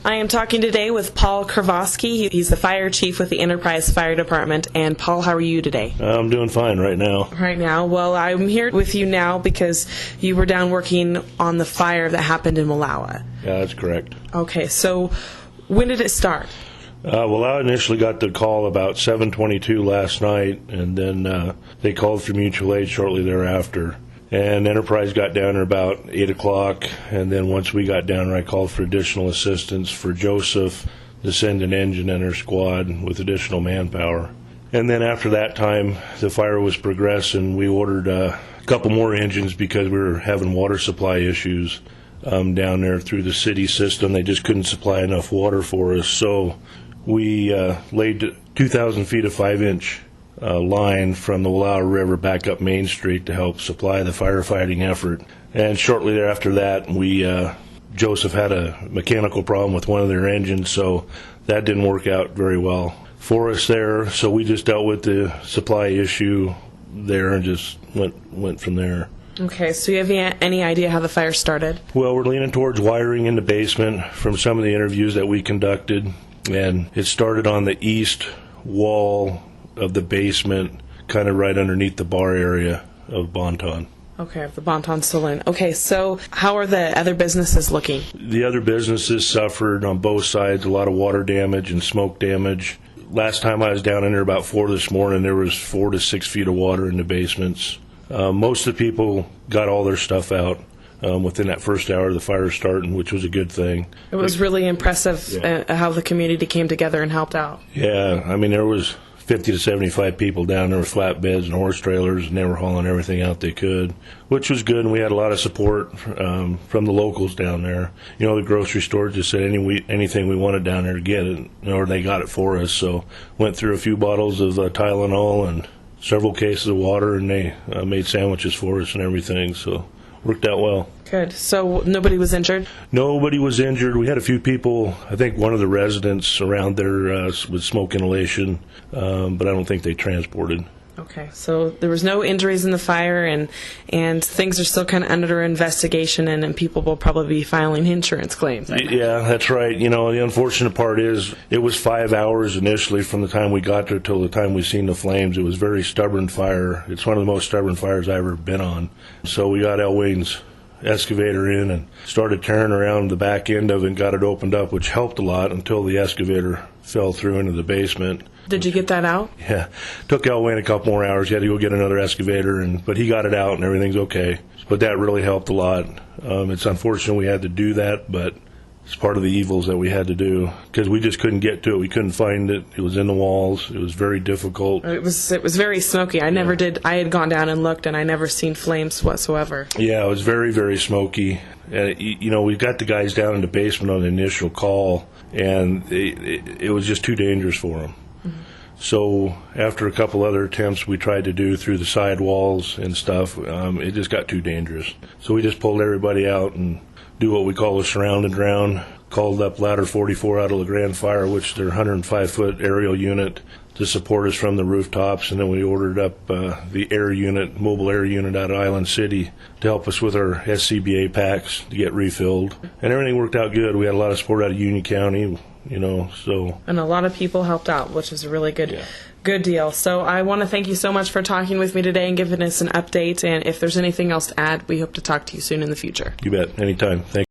I am talking today with Paul Kravosky. He's the fire chief with the Enterprise Fire Department. And Paul, how are you today? I'm doing fine right now. Right now? Well, I'm here with you now because you were down working on the fire that happened in Wallowa. Yeah, that's correct. Okay, so when did it start? Well, I initially got the call about 7:22 last night, and then they called for mutual aid shortly thereafter. And Enterprise got down there about 8 o'clock, and then once we got down there, I called for additional assistance for Joseph to send an engine and her squad with additional manpower. And then after that time, the fire was progressing. We ordered a couple more engines because we were having water supply issues down there through the city system. They just couldn't supply enough water for us. So we laid 2,000 feet of 5-inch line from the Wallowa River back up Main Street to help supply the firefighting effort. And shortly thereafter that, Joseph had a mechanical problem with one of their engines, so that didn't work out very well for us there. So we just dealt with the supply issue there and just went from there. Okay, so you have any idea how the fire started? Well, we're leaning towards wiring in the basement from some of the interviews that we conducted, and it started on the east wall of the basement, kind of right underneath the bar area of Bon Ton. Okay, the Bon Ton Saloon. Okay, so how are the other businesses looking? The other businesses suffered on both sides, a lot of water damage and smoke damage. Last time I was down in there about 4 this morning, there was 4 to 6 feet of water in the basements. Most of the people got all their stuff out within that first hour of the fire starting, which was a good thing. It was really impressive how the community came together and helped out. Yeah, I mean, there was 50 to 75 people down there with flatbeds and horse trailers, and they were hauling everything out they could, which was good, and we had a lot of support from the locals down there. You know, the grocery store just said anything we wanted down there to get it, or they got it for us, so went through a few bottles of Tylenol and several cases of water, and they made sandwiches for us and everything, so worked out well. Good. So nobody was injured? Nobody was injured. We had a few people, I think one of the residents around there with smoke inhalation, but I don't think they transported. Okay, so there was no injuries in the fire, and things are still kind of under investigation, and people will probably be filing insurance claims. Yeah, that's right. You know, the unfortunate part is it was 5 hours initially from the time we got there till the time we seen the flames. It was a very stubborn fire. It's one of the most stubborn fires I've ever been on. So we got Elwayne's excavator in and started tearing around the back end of it and got it opened up, which helped a lot until the excavator fell through into the basement. Did you get that out? Yeah. Took Elwayne a couple more hours. He had to go get another excavator, but he got it out and everything's okay. But that really helped a lot. It's unfortunate we had to do that, but it's part of the evils that we had to do because we just couldn't get to it. We couldn't find it. It was in the walls. It was very difficult. It was very smoky. I never did. I had gone down and looked, and I never seen flames whatsoever. Yeah, it was very, very smoky. And you know, we got the guys down in the basement on the initial call, and it was just too dangerous for them. So after a couple other attempts we tried to do through the side walls and stuff, it just got too dangerous. So we just pulled everybody out and do what we call a surround and drown. Called up Ladder 44 out of La Grande Fire, which is their 105-foot aerial unit, to support us from the rooftops, and then we ordered up the air unit, mobile air unit out of Island City to help us with our SCBA packs to get refilled. And everything worked out good. We had a lot of support out of Union County, you know, so. And a lot of people helped out, which is a really good deal. So I want to thank you so much for talking with me today and giving us an update. And if there's anything else to add, we hope to talk to you soon in the future. You bet. Anytime. Thank you.